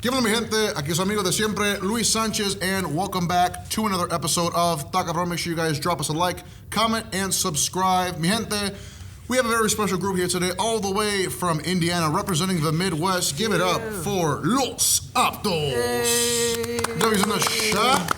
¿Qué onda, mi gente? Aquí su amigo de siempre, Luis Sanchez, and welcome back to another episode of TACOBRON. Make sure you guys drop us a like, comment, and subscribe. Mi gente, we have a very special group here today, all the way from Indiana, representing the Midwest. Give it up for Los Aptos. Hey. W's in the shot.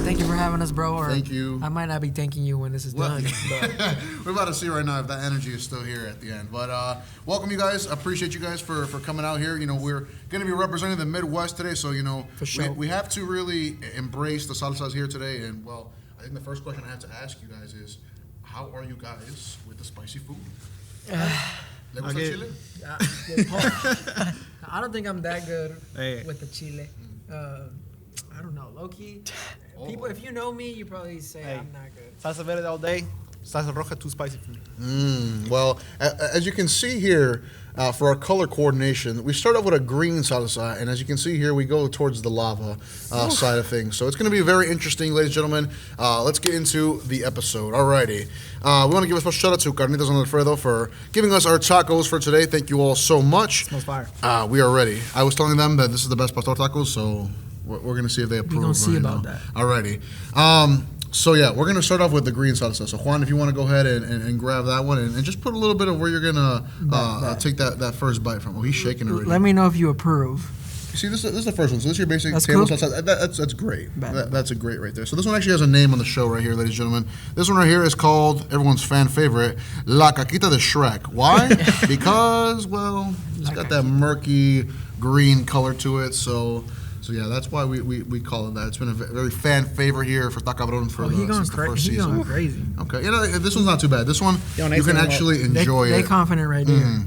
Thank you for having us, bro. Or Thank you. I might not be thanking you when this is done. But. We're about to see right now if that energy is still here at the end. But welcome, you guys. Appreciate you guys for coming out here. You know, we're going to be representing the Midwest today, so, you know, for sure. we have to really embrace the salsas here today. And, well, I think the first question I have to ask you guys is, how are you guys with the spicy food? ¿Le gusta chile? I don't think I'm that good with the chile. I don't know, low-key. People, if you know me, you probably say I'm not good. Salsa verde all day, salsa roja too spicy for me. Well, as you can see here, for our color coordination, we start off with a green salsa, and as you can see here, we go towards the lava side of things. So it's going to be very interesting, ladies and gentlemen. Let's get into the episode. Alrighty. We want to give a special shout out to Carnitas and Alfredo for giving us our tacos for today. Thank you all so much. Smells fire. We are ready. I was telling them that this is the best pastor tacos, so we're going to see if they approve. We're going to see about now. that. Alrighty. So, yeah, we're going to start off with the green salsa. So, Juan, if you want to go ahead and grab that one and just put a little bit of where you're going to take that first bite from. Oh, he's shaking already. Let me know if you approve. You see, this is the first one. So, this is your basic that's table cool. salsa. That's great. That's a great right there. So, this one actually has a name on the show right here, ladies and gentlemen. This one right here is called, everyone's fan favorite, La Caquita de Shrek. Why? Because, well, it's got that murky green color to it. So yeah, that's why we call it that. It's been a very fan favorite here for TACOBRON for the first season. He's going crazy. Okay, you know, this one's not too bad. This one, you can actually enjoy it. They confident right there.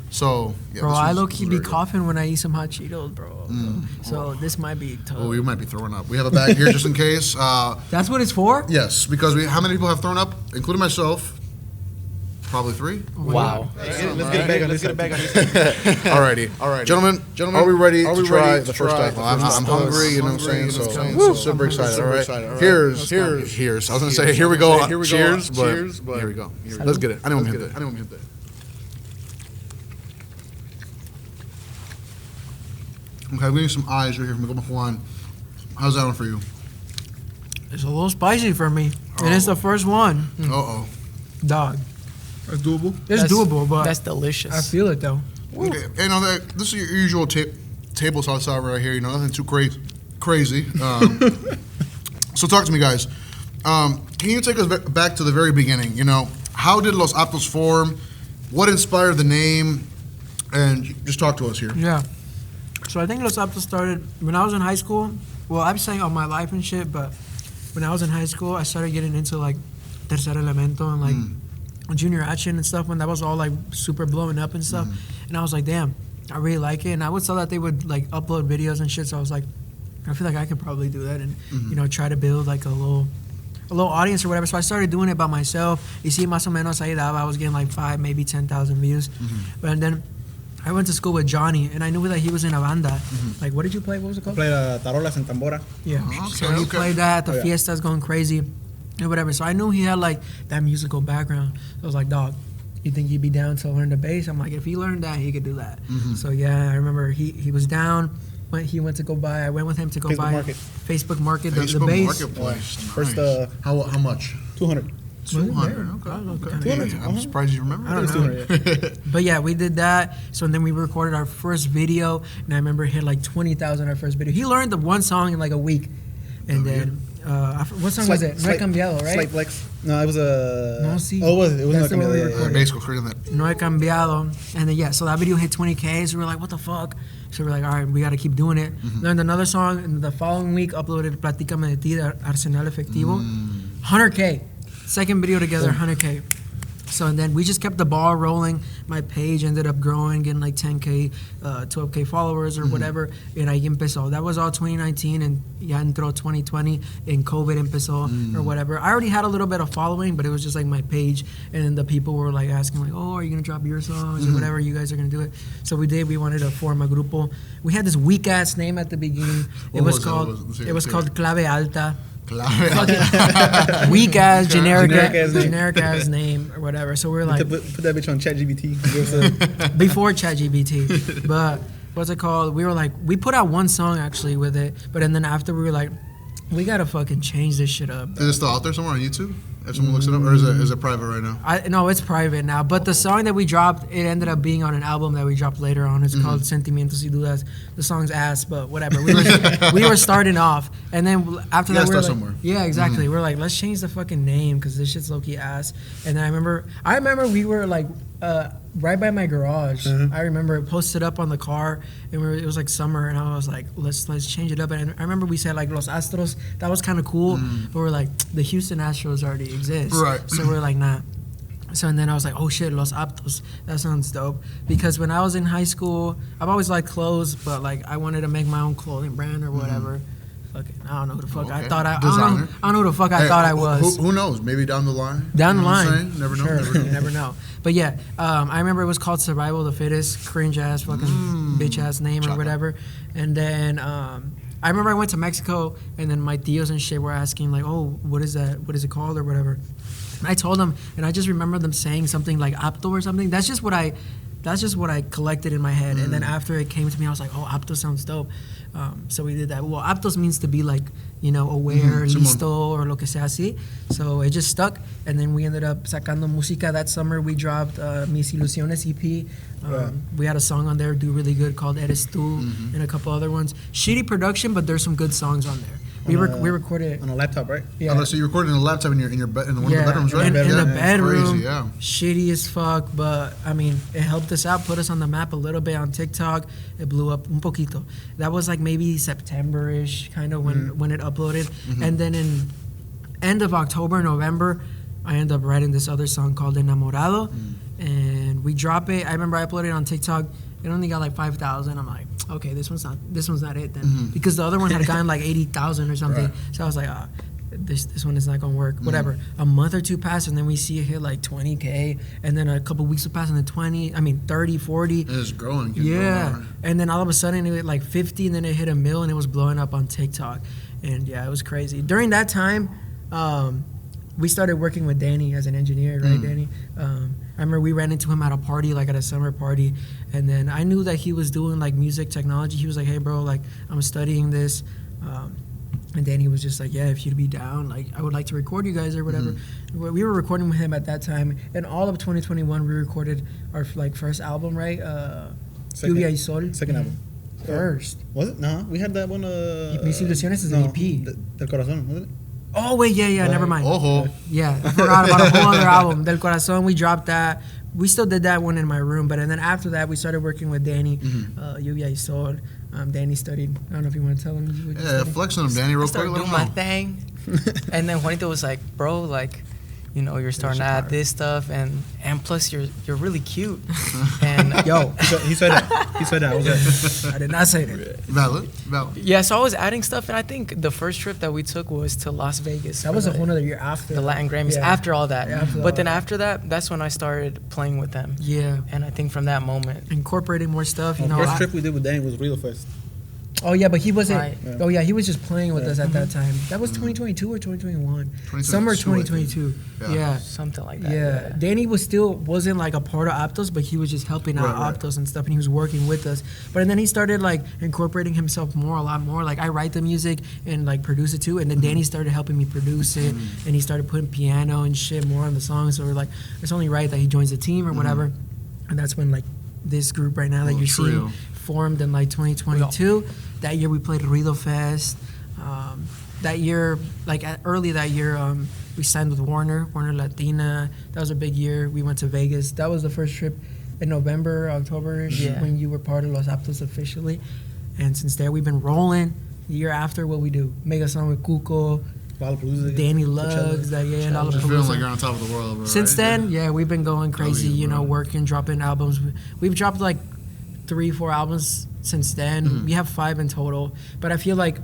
So, yeah, bro, I low-key be coughing when I eat some hot Cheetos, bro. So this might be tough. Oh, you might be throwing up. We have a bag here just in case. That's what it's for? Yes, because how many people have thrown up, including myself? Probably 3. Wow. Let's get a bag on this. Alrighty. Gentlemen, are we ready to try the first taco? I'm hungry, you know what I'm saying? So super excited, all right? Here's. I was going to say, here we go. Cheers, but here we go. Let's get it. I didn't want to hit that. Okay, we need some eyes right here from Juan. How's that one for you? It's a little spicy for me. And it's the first one. Uh-oh. Dog. That's doable? It's doable, but that's delicious. I feel it, though. Okay, and this is your usual table salsa right here. You know, nothing too crazy. So talk to me, guys. Can you take us back to the very beginning? You know, how did Los Aptos form? What inspired the name? And just talk to us here. Yeah. So I think Los Aptos started when I was in high school. Well, I'm saying all my life and shit, but when I was in high school, I started getting into like Tercer Elemento and like Junior Action and stuff when that was all like super blowing up and stuff. And I was like, damn, I really like it. And I would saw that they would like upload videos and shit. So I was like, I feel like I could probably do that and you know, try to build like a little audience or whatever. So I started doing it by myself. You see, más o menos ahí daba. I was getting like 5, maybe 10,000 views. But then I went to school with Johnny, and I knew that he was in a banda. Like, what did you play? What was it called? I played tarolas and tambora. Yeah. So he played that. The fiesta's going crazy. And whatever. So I knew he had like that musical background. So I was like, dog, you think he'd be down to learn the bass? I'm like, if he learned that, he could do that. So yeah, I remember he was down. He went to go buy. I went with him to go buy Facebook Market, the bass. Marketplace. First, how much? 200. 200. Okay. I'm surprised you remember. I don't know. But yeah, we did that. So then we recorded our first video, and I remember it hit like 20,000 our first video. He learned the one song in like a week, and then what song was it? No he cambiado, right? Slight flex. No, it was a. No, sí. Oh, it was That's No he the one we cambiado. recorded. Basic creating that. No he cambiado, and then yeah, so that video hit 20K. So we were like, what the fuck? So we're like, all right, we got to keep doing it. Learned another song, and the following week uploaded Platícame de ti de Arsenal Efectivo, 100K. Second video together, 100K. So and then we just kept the ball rolling. My page ended up growing, getting like 10K, 12K followers or whatever. And ahí empezó. That was all 2019, and ya entró 2020, and COVID empezó or whatever. I already had a little bit of following, but it was just like my page, and then the people were like asking like, oh, are you gonna drop your songs or whatever? You guys are gonna do it. So we did. We wanted to form a grupo. We had this weak ass name at the beginning. It was called Clave Alta. Clave. Weak ass, generic Generic ass name or whatever. So we were like, Put that bitch on ChatGPT. before ChatGPT. But what's it called? We were like, we put out one song actually with it, but and then after we were like, we gotta fucking change this shit up. Is it still out there somewhere on YouTube? If someone looks it up, or is it private right now? No, it's private now. But the song that we dropped, it ended up being on an album that we dropped later on. It's called Sentimientos y Dudas. The song's ass, but whatever. We were starting off, and then after that, we were like, somewhere. yeah, exactly. We're like, let's change the fucking name because this shit's low key ass. And then I remember we were like right by my garage. I remember it posted up on the car, and it was like summer, and I was like, let's change it up. And I remember we said like Los Astros. That was kind of cool, but we're like, the Houston Astros already exist, right? So we're like, nah. So and then I was like, oh shit, Los Aptos. That sounds dope. Because when I was in high school, I've always liked clothes, but like I wanted to make my own clothing brand or whatever. Fucking, I don't know who the fuck I thought I don't know who the fuck I thought I was. Who knows? Maybe down the line. Down the You know what I'm line. saying? Never know. Sure. You never know. But yeah, I remember it was called Survival of the Fittest, cringe ass, fucking bitch ass name or whatever. And then I remember I went to Mexico, and then my tios and shit were asking like, oh, what is that? What is it called or whatever? And I told them, and I just remember them saying something like Apto or something. That's just what I collected in my head. And then after it came to me, I was like, oh, Apto sounds dope. So we did that. Well, Aptos means to be like, you know, aware, listo, or lo que sea así. So it just stuck. And then we ended up sacando música that summer. We dropped Mis Ilusiones EP. We had a song on there, do really good, called Eres Tú, and a couple other ones. Shitty production, but there's some good songs on there. We recorded on a laptop, right? Yeah. Oh, so you recorded in a laptop in your bed, in one of the bedrooms, right? In the bedroom. Crazy, yeah. Shitty as fuck, but I mean, it helped us out, put us on the map a little bit on TikTok. It blew up un poquito. That was like maybe September-ish, kind of when it uploaded. And then in end of October, November, I ended up writing this other song called Enamorado, and we drop it. I remember I uploaded it on TikTok. It only got like 5,000. I'm like, okay, this one's not it then, because the other one had gotten like 80,000 or something. Right. So I was like, this one is not gonna work. Whatever. A month or two passed, and then we see it hit like 20K, and then a couple weeks would pass, and then 30, 40. It's growing. Yeah. Growing. And then all of a sudden it hit like 50, and then it hit 1 million, and it was blowing up on TikTok. And yeah, it was crazy. During that time, we started working with Danny as an engineer, right, Danny? I remember we ran into him at a party, like at a summer party, and then I knew that he was doing like music technology. He was like, hey bro, like I'm studying this, and Danny was just like, yeah, if you'd be down, like I would like to record you guys or whatever. We were recording with him at that time, and all of 2021 we recorded our like first album, right? Lluvia y Sol. Second album. First. Was it? No, we had that one. Mis Ilusiones is an EP. Del Corazón, wasn't it? Oh wait, yeah, never mind. Ojo. Yeah, I forgot about a whole other album, Del Corazón. We dropped that. We still did that one in my room, but and then after that we started working with Danny, Lluvia y Sol. Danny studied. I don't know if you want to tell him. What you studied. Flex on him, Danny, real quick. Started doing my thing, and then Juanito was like, "Bro, like, you know, you're starting to add this stuff, and plus you're really cute." And yo, he said that. He said that. Okay. I did not say that. Valid. yeah, so I was adding stuff, and I think the first trip that we took was to Las Vegas. That was a whole other year after the Latin Grammys. Yeah. After all that, Yeah, after all but then that. after that, that's when I started playing with them. Yeah, And I think from that moment, incorporating more stuff. You The know. first trip we did with Danny was Real Fest. Oh yeah, but he wasn't. Right. Yeah. Oh yeah, he was just playing with us at that time. That was 2022 or 2021. 2022, Summer I think. 2022. Yeah. something like that. Yeah, Danny wasn't like a part of Aptos, but he was just helping out Right. Aptos and stuff, and he was working with us. But then he started like incorporating himself a lot more. Like I write the music and like produce it too, and then Danny started helping me produce it, and he started putting piano and shit more on the song. So we're like, it's only right that he joins the team or whatever. And that's when like this group right now that you're trio. seeing formed in like 2022. That year we played Ruido Fest. That year, like early that year, we signed with Warner Latina. That was a big year. We went to Vegas. That was the first trip in November, October-ish, when you were part of Los Aptos officially. And since there, we've been rolling. The year after, what we do? Make a song with Cuco, Lollapalooza, Danny Coachella. Lugs, that yeah, and Just feeling like Lollapalooza. you're on top of the world, bro. Since right? then, yeah, we've been going crazy, yeah, you know, bro. working, dropping albums. We've dropped like 3-4 albums since then. We have 5 in total, but I feel like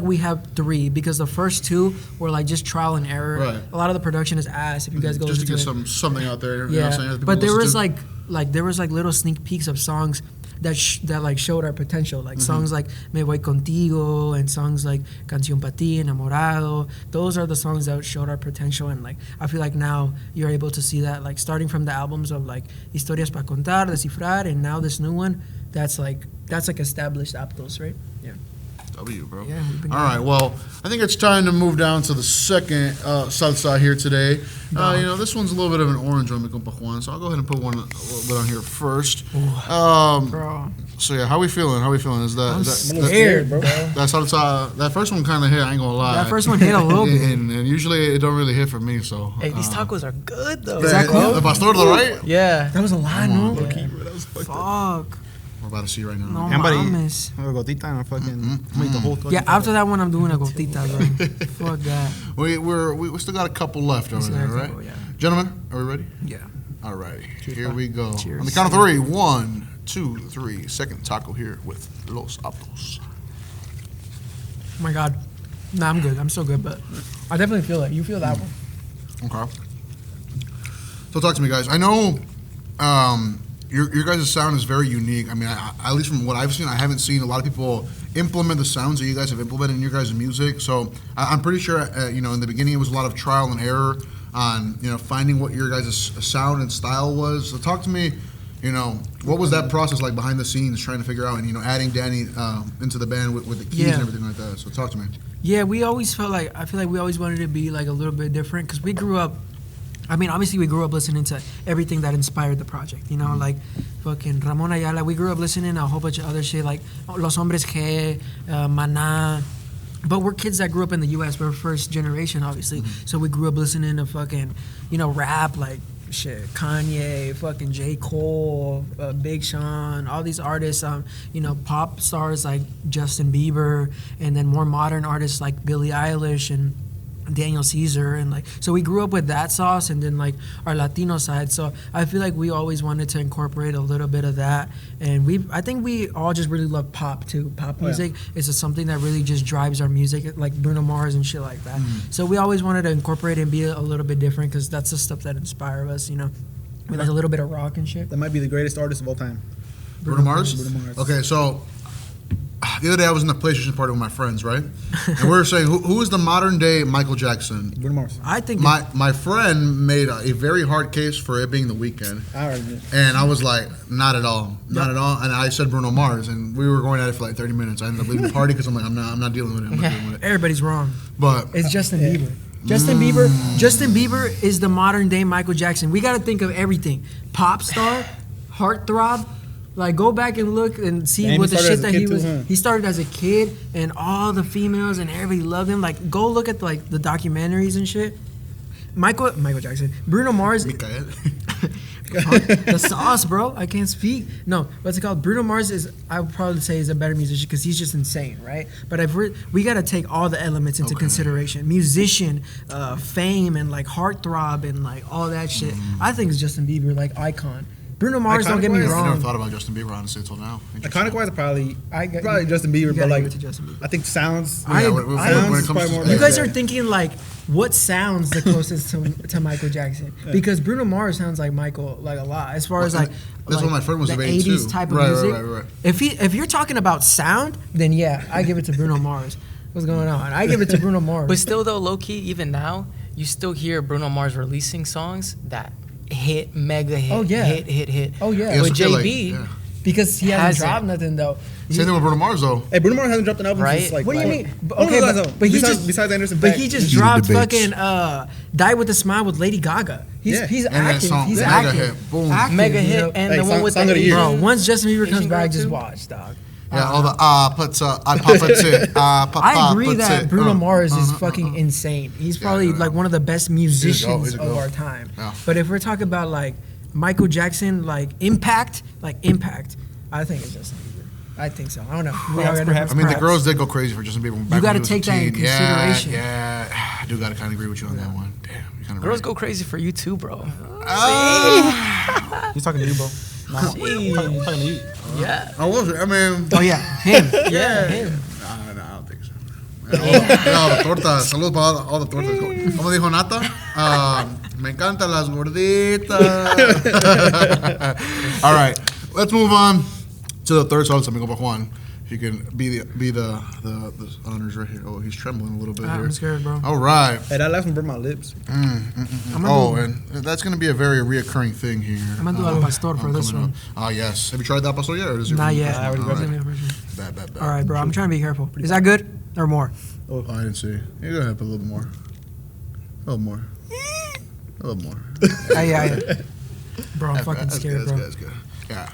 we have 3 because the first 2 were like just trial and error. Right. A lot of the production is ass. If you guys go just to listen get to it. something out there. You know what I'm saying? Yeah, that but people there was listen to. like there was like little sneak peeks of songs that like showed our potential. Like songs like Me Voy Contigo and songs like Canción Pa' Ti, Enamorado. Those are the songs that showed our potential, and like I feel like now you're able to see that, like starting from the albums of like Historias Pa' Contar, Descifrar, and now this new one. That's like established Aptos, right? Yeah. W, bro. Yeah, we've been All right, well, I think it's time to move down to the second salsa here today. This one's a little bit of an orange one, mi compa Juan, so I'll go ahead and put one a little bit on here first. Bro. So yeah, how we feeling? Is I'm that scared, bro. that salsa? That first one kind of hit. I ain't gonna lie. That first one hit a little bit. and usually it don't really hit for me. So Hey, these tacos are good though. Is that cool? The pastor, right? Yeah. That was a lot, no? Low-key, bro, that was fucked up. Fuck. We're about to see right now. No I'm about to mames. eat a gotita and fucking make the whole fucking Yeah, after that one, I'm doing a gotita, bro. Fuck that. We still got a couple left over still there, got a right? couple, yeah. Gentlemen, are we ready? Yeah. All right, here we go. Cheers. On the count of three. 1, 2, 3. Second taco here with Los Aptos. Oh my God. Nah, I'm good. I'm so good, but I definitely feel it. You feel that one. Okay. So talk to me, guys. I know your guys' sound is very unique. I mean, at least from what I've seen, I haven't seen a lot of people implement the sounds that you guys have implemented in your guys' music. So I'm pretty sure, in the beginning, it was a lot of trial and error on, finding what your guys' sound and style was. So talk to me, what was that process like behind the scenes, trying to figure out, and, adding Danny into the band with the keys and everything like that. So talk to me. Yeah, I feel like we always wanted to be like a little bit different because we grew up. I mean, obviously, we grew up listening to everything that inspired the project, like fucking Ramon Ayala. We grew up listening to a whole bunch of other shit, like Los Hombres G, Maná. But we're kids that grew up in the U.S. We're first generation, obviously. So we grew up listening to fucking, rap, like shit, Kanye, fucking J. Cole, Big Sean, all these artists, pop stars like Justin Bieber, and then more modern artists like Billie Eilish and Daniel Caesar, and so we grew up with that sauce, and then our Latino side. So I feel like we always wanted to incorporate a little bit of that, and I think we all just really love pop too. Pop music is just something that really just drives our music, like Bruno Mars and shit like that. So we always wanted to incorporate and be a little bit different because that's the stuff that inspire us. We like a little bit of rock and shit. That might be the greatest artist of all time. Bruno Mars? Bruno Mars. Okay, so the other day I was in the PlayStation party with my friends, right? And we were saying, who is the modern day Michael Jackson? Bruno Mars. I think My friend made a very hard case for it being The Weeknd. I already did. And I was like, not at all. Not at all. And I said Bruno Mars, and we were going at it for like 30 minutes. I ended up leaving the party because I'm like, I'm not dealing with it. I'm not dealing with it. everybody's wrong. But It's Justin Bieber. Justin Bieber is the modern day Michael Jackson. We got to think of everything. Pop star, heartthrob. Like, go back and look and see And what he the started shit as a that he kid was. too, huh? He started as a kid, and all the females and everybody loved him. Like, go look at the documentaries and shit. Michael Jackson, Bruno Mars. Mikael. The sauce, bro. I can't speak. No, what's it called? Bruno Mars is, I would probably say, is a better musician because he's just insane, right? But we got to take all the elements into consideration. Musician, fame, and heartthrob, and all that shit. I think it's Justin Bieber, icon. Bruno Mars, don't get me Iconic-wise, I never wrong. thought about Justin Bieber honestly until now. Iconic wise, probably Justin You Bieber, gotta but give it to Justin Bieber. I think sounds. Yeah, when it comes to- probably more You guys like are that. thinking what sounds the closest to Michael Jackson? Because Bruno Mars sounds like Michael a lot as far as That's what my friend was the debating, 80s too. type of Right, music. right. If you're talking about sound, then yeah, I give it to Bruno Mars. What's going on? I give it to Bruno Mars. But still, though, low key, even now, you still hear Bruno Mars releasing songs that hit, mega hit, Oh, yeah. hit. Oh, yeah. Yeah, With so, JB, because he hasn't hasn't. dropped nothing though. Same thing with Bruno Mars though. Hey, Bruno Mars hasn't dropped an album Right? since What do you mean? Okay, But he besides, just besides Anderson But .Paak. he just Heated dropped debates. fucking Die With a Smile with Lady Gaga. He's Yeah. he's And that active. song, He's mega active. hit. Boom. Active, mega you hit, know? and Hey, the one with song the of the year. Bro, once Justin Bieber comes Asian back, girl just too? watch, dog. Yeah, all the I agree that Bruno Mars is fucking fucking insane. He's probably yeah. one of the best musicians He's a of goat. our time. Yeah. But if we're talking about Michael Jackson, impact, I think it's Justin Bieber. I think so. I don't know. Perhaps. I mean, the girls did go crazy for Justin Bieber. You got to take that in consideration. Yeah, I do got to kind of agree with you on that one. Damn, you kind of Girls go crazy for you too, bro. He's talking to you, bro. Nah, Jeez. I'm talking to you. Yeah. I was. I mean, Oh yeah, him. Yeah, him. no, I don't think so. No, the tortas. Saludos para all the tortas. Como dijo Nata, me encantan las gorditas. All right, let's move on. To the third salsa, amigo Juan. If you can be the honors right here. Oh, he's trembling a little bit here. I'm scared, bro. All right. Hey, that last one burned my lips. And that's going to be a very reoccurring thing here. I'm going to do al pastor for this one. Yes. Have you tried that pastor yet? Or is it Not yet. I already grabbed it. Bad. All right, bro. I'm trying to be careful. Is that good or more? Oh, I didn't see. You go ahead, put a little more. A little more. A little more. Yeah. Bro, I'm fucking scared, bro. That's good. Yeah.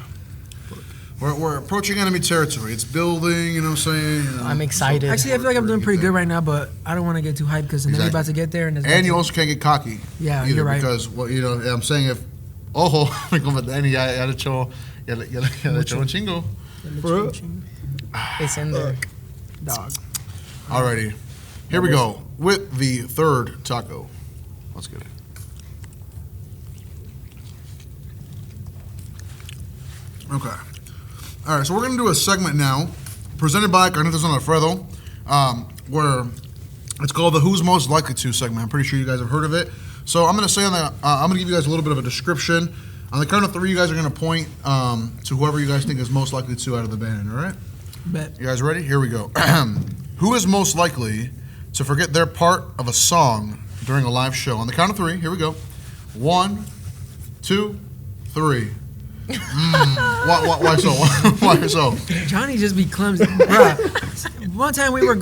We're approaching enemy territory. It's building, you know what I'm saying? I'm excited. Actually, I feel like I'm doing pretty good right now, but I don't want to get too hyped because then you're about to get there. And you also can't get cocky. Yeah, either, you're right. Because, well, you know, I'm saying if, como Danny, ya le echó un chingo. It's in there. Dog. Alrighty. Here we go with the third taco. Let's get it. Okay. All right, so we're going to do a segment now presented by Carnitas Don Alfredo, where it's called the Who's Most Likely To segment. I'm pretty sure you guys have heard of it. So I'm going to say I'm going to give you guys a little bit of a description. On the count of three, you guys are going to point to whoever you guys think is most likely to out of the band, all right? Bet. You guys ready? Here we go. Who is most likely to forget their part of a song during a live show? On the count of three, here we go. 1, 2, 3. Why so? Why so? Johnny just be clumsy. Bruh. One time we were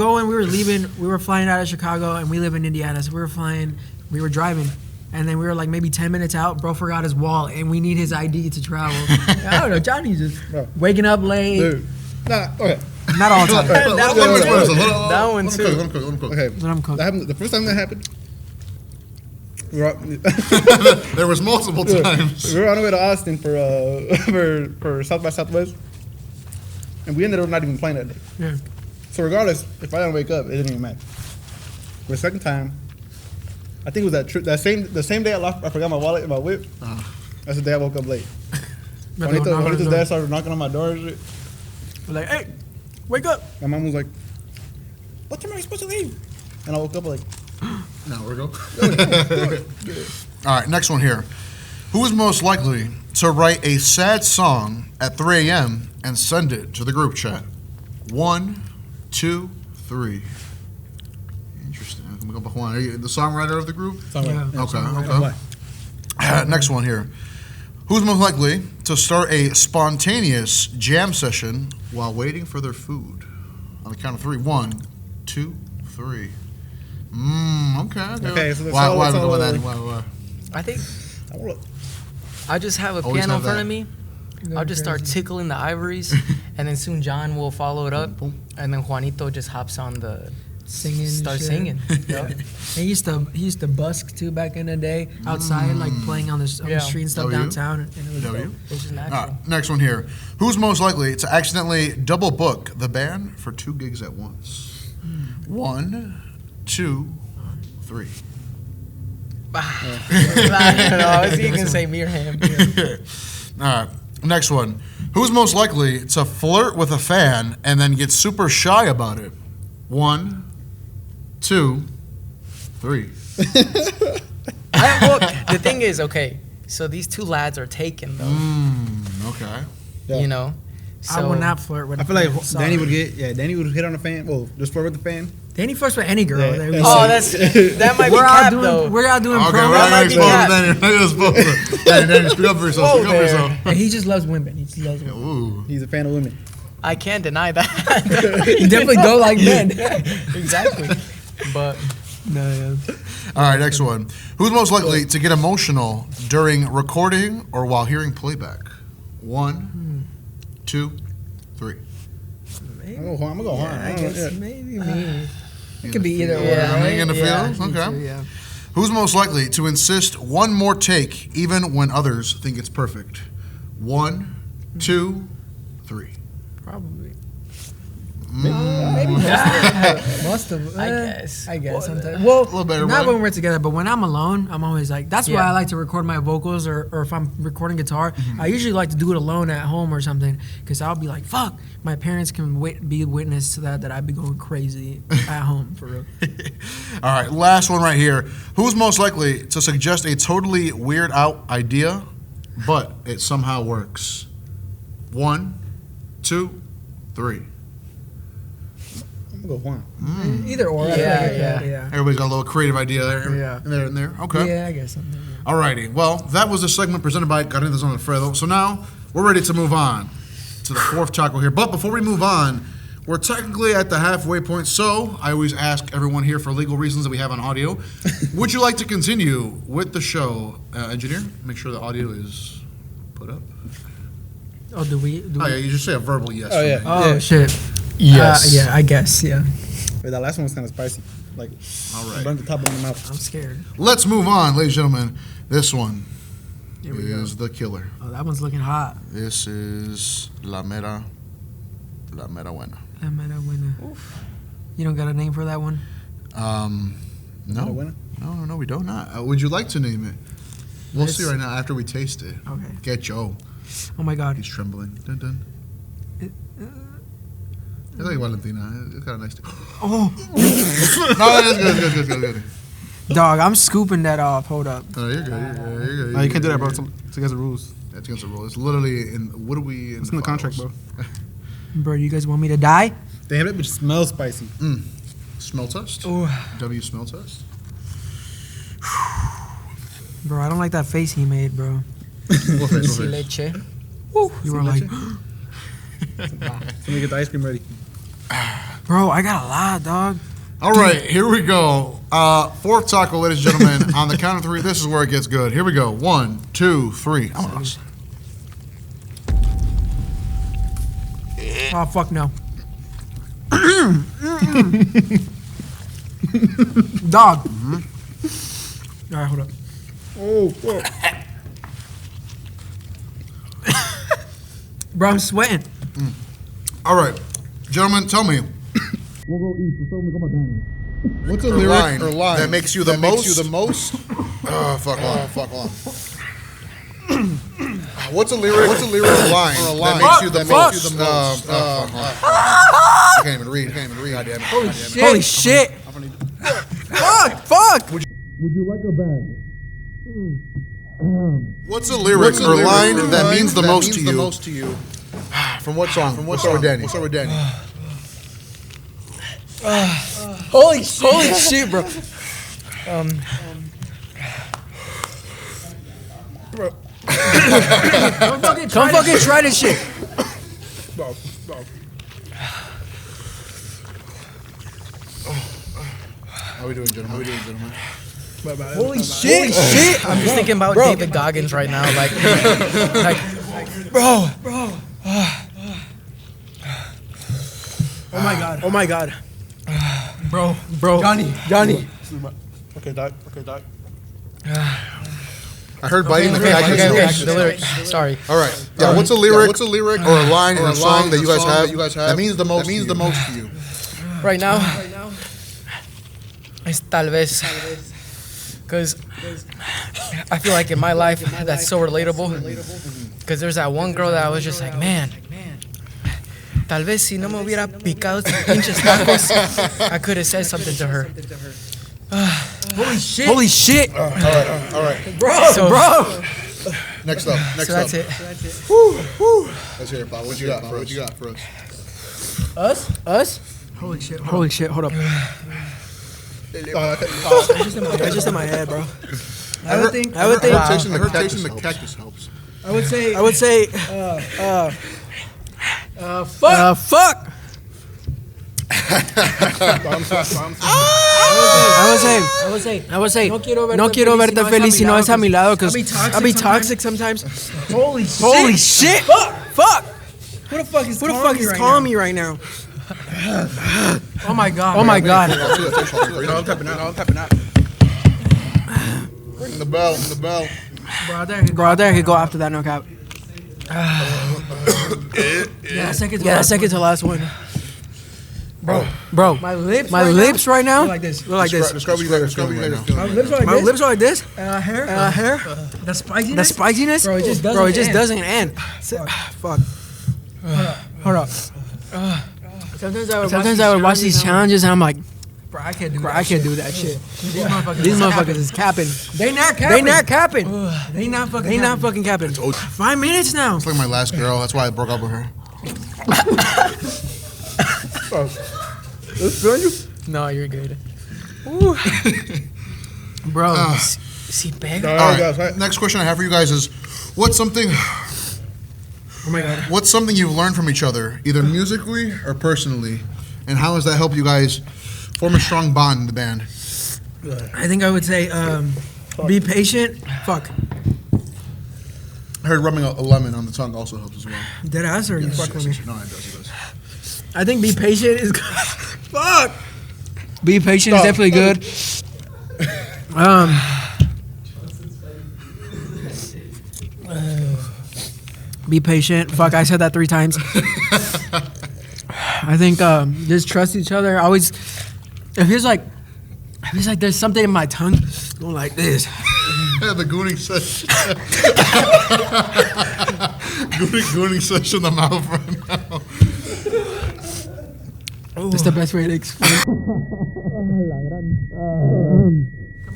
leaving, we were flying out of Chicago and we live in Indiana, so we were driving. And then we were like maybe 10 minutes out, bro forgot his wallet and we need his ID to travel. I don't know, Johnny's just waking up late. Dude. Nah, okay. Not all the time. That one too. Let him cook. Okay. Let him cook. That happened, the first time that happened, There was multiple times. we were on our way to Austin for South by Southwest, and we ended up not even playing that day. Yeah. So regardless, if I didn't wake up, it didn't even matter. The second time, I think it was the same day I forgot my wallet and my whip. That's the day I woke up late. Juanito's dad started knocking on my door and shit. We're like, hey, wake up. My mom was like, "What time are you supposed to leave?" And I woke up like, Now we go. All right, next one here. Who is most likely to write a sad song at 3 a.m. and send it to the group chat? 1, 2, 3. Interesting. Are you the songwriter of the group? Okay. Next one here. Who's most likely to start a spontaneous jam session while waiting for their food? On the count of 3. 1, 2, 3. Okay. So Why? I think I just have a piano in front of me. I'll just start tickling the ivories, and then soon John will follow it up, and then Juanito just hops on the singing. Yep. He used to busk too back in the day outside, like playing on the street and stuff downtown. And it was dope. It was just natural. Next one here. Who's most likely to accidentally double book the band for 2 gigs at once? 1, 2, 3. I don't know. I was even gonna say me or him. All right. Next one. Who's most likely to flirt with a fan and then get super shy about it? 1, 2, 3. The thing is, okay, so these 2 lads are taken though. Okay. Yeah. You know, so I would not flirt with. I feel like Danny would hit on the fan. Well, just flirt with the fan. Danny flirts with any girl. Yeah. Oh, that might be cap though. We're out doing Okay, promo. we're not going to expose Danny. Danny, speak up for yourself. And he just loves women. He just loves women. Ooh. He's a fan of women. I can't deny that. You definitely go like men. Exactly. But No. All right, next one. Who's most likely to get emotional during recording or while hearing playback? 1, 2, 3. I'm gonna go hard. I guess maybe me. It could be either or. Yeah. Right? In the feels? me Okay. too, yeah. Who's most likely to insist one more take even when others think it's perfect? 1, 2, 3. Probably. Maybe. Most of I guess. I guess Well, sometimes. Well, little better, not right? when we're together, but when I'm alone, I'm always like. That's why Yeah. I like to record my vocals, or if I'm recording guitar, I usually like to do it alone at home or something, because I'll be like, "Fuck, my parents can be witness to that I'd be going crazy at home for real." All right, last one right here. Who's most likely to suggest a totally weird out idea, but it somehow works? 1, 2, 3. I'm gonna go Juan. Either or. Yeah. Everybody's got a little creative idea there. Yeah. In there. Okay. Yeah, I guess something. Alrighty. Well, that was the segment presented by Carnitas on Alfredo. So now we're ready to move on to the fourth taco here. But before we move on, we're technically at the halfway point. So I always ask everyone here for legal reasons that we have on audio. Would you like to continue with the show, engineer? Make sure the audio is put up. Oh, do we? Oh yeah, you just say a verbal yes. Oh, yeah. Oh shit. Yes. Yeah, I guess. Yeah. Wait, that last one was kind of spicy. Like, All right. burned the top of my mouth. I'm scared. Let's move on, ladies and gentlemen. This one Here we go. is the killer. Oh, that one's looking hot. This is La Mera Buena. La mera buena. You don't got a name for that one? Mera Buena? No, we don't. Not. Would you like to name it? We'll see right now after we taste it. Okay. Get Joe. Oh my God. He's trembling. Dun dun. It's like Valentina. It's kind of nice. Oh, No, it's good. dog, I'm scooping that off. Hold up. No, you're good. No, you can't do that, bro. It's against the rules. That's against the rule. It's literally in. What are we in? It's in the contract, bro. Bro, you guys want me to die? Damn it, but it smells spicy. Smell test. Oh, W smell test. bro, I don't like that face he made, bro. What face? Si leche. You were like, Let me get the ice cream ready. bro, I got a lot, dog. All right, here we go. Fourth taco, ladies and gentlemen. On the count of 3, this is where it gets good. Here we go. 1, 2, 3. Vámonos. Oh, fuck no. Dog. All right, hold up. Oh, fuck. Bro, I'm sweating. All right, gentlemen, tell me. What's a Or lyric line that makes you the most? Fuck on. What's a lyric or a line that makes you the most? I can't even read. God damn it. Holy shit. Fuck. Would you like a bag? What's a lyric or line that means the most to you? From what song? What's start with Danny? Holy shit, bro. Come fucking try this shit. How we doing, gentlemen? Holy shit. I'm just thinking about David Goggins right now. Like, Bro. Oh my god. Bro. Johnny. Okay, Doc. I heard biting the okay, cactus. the lyric. Sorry. All right. Yeah. What's a lyric or a line in a song that you guys have that means the most to you? Right now, it's tal vez. Because I feel like in my life, that's so relatable. Because there's that one girl that I was just like, man, tal vez si no me hubiera picado estos pinches tacos, I could have said something to her. Holy shit. All right. Bro. Next up. So that's it. Let's hear it, Bob. What you got for us? Us? Holy shit. Hold up. That's just in my head, bro. I would think. Tasting the cactus helps. I would say. Fuck. I would say. No quiero verte feliz si no es a mi lado, because I'll be toxic sometimes. Holy shit. Fuck. Who the fuck is calling me right now? Oh my god. I'm tapping out. Ring the bell. Bro, I could go after that, no cap. Yeah, second to last one. Bro, my lips right now look like this. Describe what you guys are doing right now. My lips are like this. Hair. The spiciness. Bro, it just doesn't end. Fuck. Hold up. Sometimes I would watch these challenges and I'm like, bro, I can't do that shit. These motherfuckers is capping. They not capping. They not fucking capping. 5 minutes now. It's like my last girl. That's why I broke up with her. Let's fill you. No, you're good. Bro. Si pega. All All right. right. Next question I have for you guys is, what's something Oh my god. what's something you've learned from each other, either musically or personally, and how has that helped you guys form a strong bond in the band? I think I would say be patient. Fuck. I heard rubbing a lemon on the tongue also helps as well. Dead ass or you fuck with me? No, it does. I think be patient is fuck. Be patient is definitely good. Be patient. Fuck, I said that 3 times. I think just trust each other. Always, if it's like there's something in my tongue, go like this. Yeah, the gooning session. gooning session in the mouth right now. That's the best way to explain.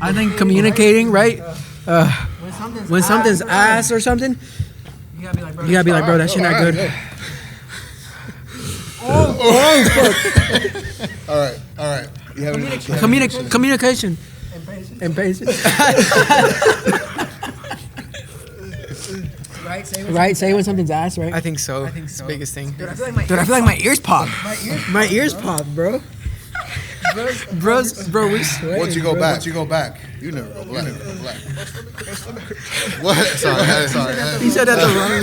I think communicating, right? When something's ass or something, you gotta be like, bro, that shit not good. All right. You have any Communication and patience. Right? Say when something's ass, right? I think so. It's the biggest thing. Dude, I feel like my ears pop. My ears pop, bro. Bro, we sweat. Once you go back, you never go black. What? Sorry. He said that the wrong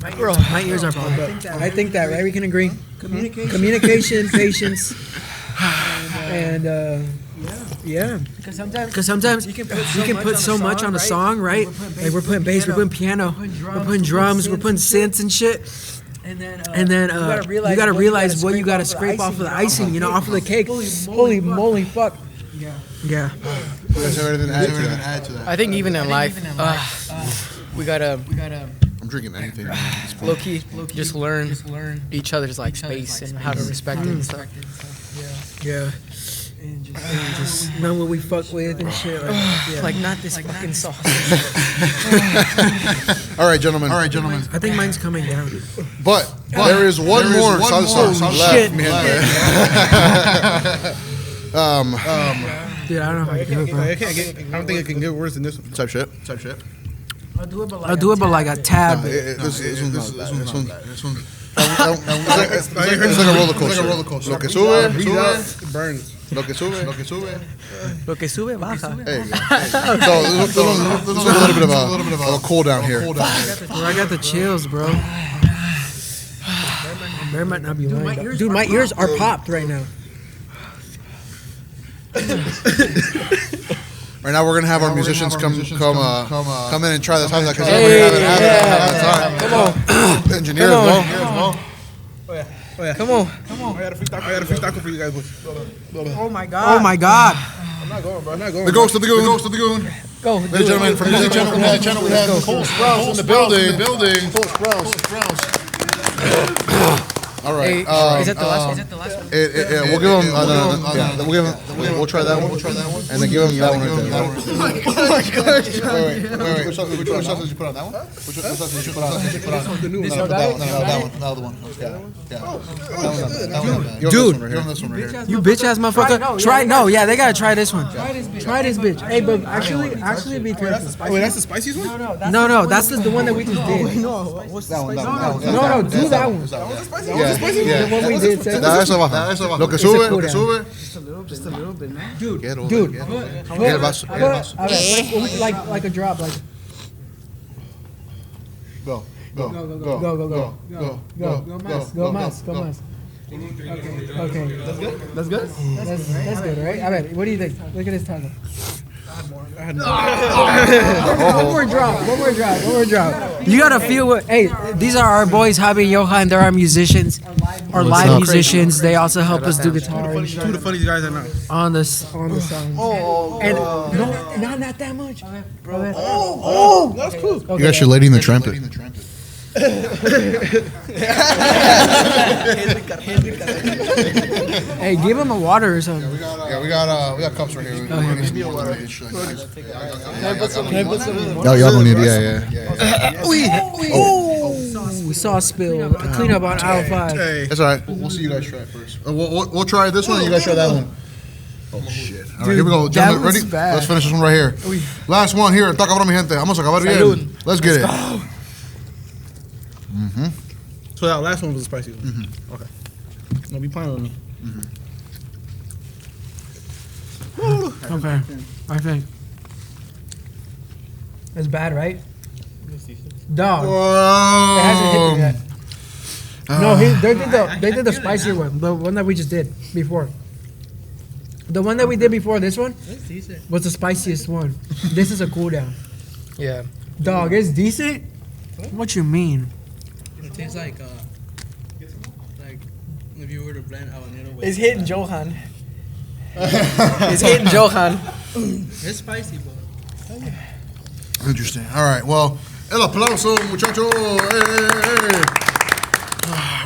way. Bro, my ears are popped up. I think that, right? We can agree. Communication, patience, and yeah. Because sometimes you can put so much on a song, right? Like we're putting bass, we're putting piano, we're putting drums, we're putting synths and shit. And then you gotta realize what you gotta scrape off of the icing, you know, off of the cake. Holy moly, fuck. Yeah. Is there anything to add to that? I think even in life, we gotta I'm drinking anything. low key just learn each other's like space and how to respect it and stuff. Yeah. And just know what we fuck with and shit. Like not this fucking sauce. All right, gentlemen. I think mine's coming down. But there is one more salsa left. Shit. Man. Dude, I don't know if I can do it, bro. I don't think it can get worse than this one. Type shit. I'll do it, but like a tad bit. This one's it's like a roller coaster. Lo que sube, It burns. Lo que sube. Lo que sube, baja. There you go. So this one's a little bit of a cool down here. Bro, I got the chills, bro. Bear might not be lying. Dude, my ears are popped right now. Right now we're gonna have our musicians come in and try this. How's that? Because come on, engineers, bro. Oh yeah. Come on. I got a free taco for you guys. Oh my god. I'm not going, bro. The ghost of the goon. Go. Ladies and gentlemen, from Music Channel, we have Cole Sprouse in the building. Cole Sprouse. All right. Is that the last one? Yeah, we'll give him. We'll try that one. And then give him that one right there. Wait. Which sauce did you put on that one? Which sauce did you put on? No, that one. Yeah. Dude, You bitch ass motherfucker. Try yeah, they gotta try this one. Try this bitch. Hey, but actually be careful. Wait, that's the spiciest one? No, that's the one that we just did. No, Do that one. Yeah. The one we did. Da eso baja. Lo que sube. Just a little bit, man. Dude. Get el vaso. Like a drop, like Go. Go más. Okay. That's good? That's good, right? I bet. What do you think? Look at this taco. One more drop. You gotta feel what. Hey, these are our boys, Javi and Johan. They're our musicians, our live musicians. They also help us do guitar and Two of the funniest guys I know. on the songs. And no, not that much. That's cool. You guys should lady in the trumpet. Hey, give him a water or something. We got cups right here. Oh, here. Y'all gonna need, yeah. We saw a spill. A cleanup on aisle 5. That's all right. We'll see you guys try it first. We'll try this one, and you guys try that one. Oh, shit. All right, here we go. Gentlemen, ready? Bad. Let's finish this one right here. Last one here. TACOBRON, mi gente. Vamos a acabar bien. Let's get it. So that last one was the spicy one. Okay. No, be playing with me. Okay, I think. It's bad, right? Dog. It hasn't hit me yet. No, they did the spicier one, the one that we just did before. The one that we did before this one was the spiciest one. This is a cool down. Yeah. Dog, it's decent? What you mean? It tastes like if you were to blend habanero with. It's hitting Johan. It's hitting Johan. It's spicy, but. Interesting. All right. Well, el aplauso, muchachos. Hey.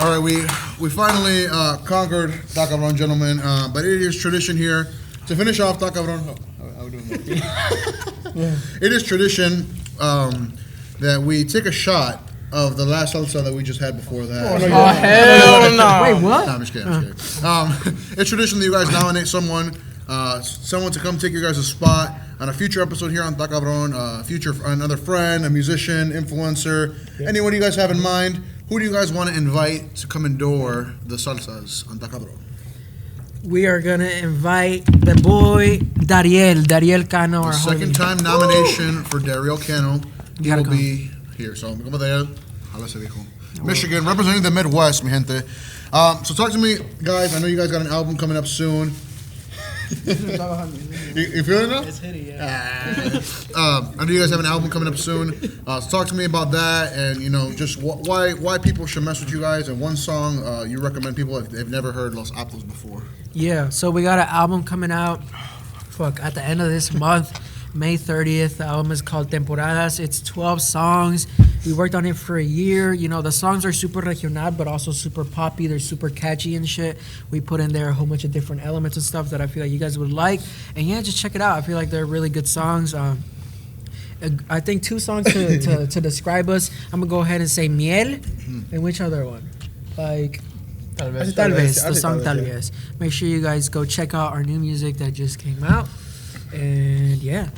All right. We finally conquered TACOBRON, gentlemen. But it is tradition here to finish off TACOBRON. How we doing that? It is tradition that we take a shot of the last salsa that we just had before that. Oh, hell no. Wait, what? No, I'm just kidding. It's tradition that you guys nominate someone to come take your guys' spot on a future episode here on TACOBRON, another friend, a musician, influencer, anyone you guys have in mind. Who do you guys want to invite to come endure the salsas on TACOBRON? We are gonna invite the boy Dariel Cano. The second time nomination for Dariel Cano. He Gotta will come. be here. So, como Dariel, jala se dijo. Michigan, representing the Midwest, mi gente. So talk to me, guys. I know you guys got an album coming up soon. You feeling it now? It's hitty, yeah. I know you guys have an album coming up soon. So talk to me about that, and just why people should mess with you guys, and one song you recommend people if they've never heard Los Aptos before. Yeah, so we got an album coming out. At the end of this month, May 30th. The album is called Temporadas. It's 12 songs. We worked on it for a year. The songs are super regional, but also super poppy. They're super catchy and shit. We put in there a whole bunch of different elements and stuff that I feel like you guys would like. And yeah, just check it out. I feel like they're really good songs. I think 2 songs to describe us. I'm going to go ahead and say Miel. And which other one? Tal vez, the song Tal vez. Make sure you guys go check out our new music that just came out. And yeah.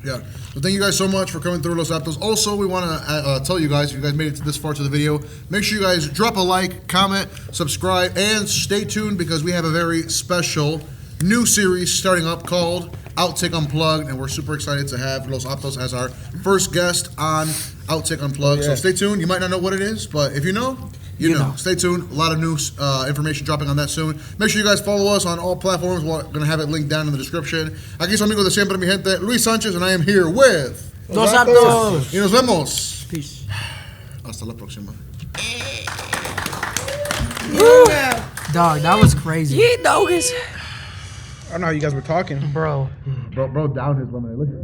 Yeah. So thank you guys so much for coming through Los Aptos. Also, we want to tell you guys, if you guys made it this far to the video, make sure you guys drop a like, comment, subscribe, and stay tuned because we have a very special new series starting up called Outake Unplugged, and we're super excited to have Los Aptos as our first guest on Outake Unplugged. So stay tuned. You might not know what it is, but if you know, you know. Stay tuned. A lot of new information dropping on that soon. Make sure you guys follow us on all platforms. We're going to have it linked down in the description. Aquí su amigo de siempre, mi gente, Luis Sanchez, and I am here with Los Aptos. Y nos vemos. Peace. Hasta la próxima. Dog, that was crazy. Yeah, doggers. I don't know how you guys were talking. Bro. Bro, down his lemonade. Look at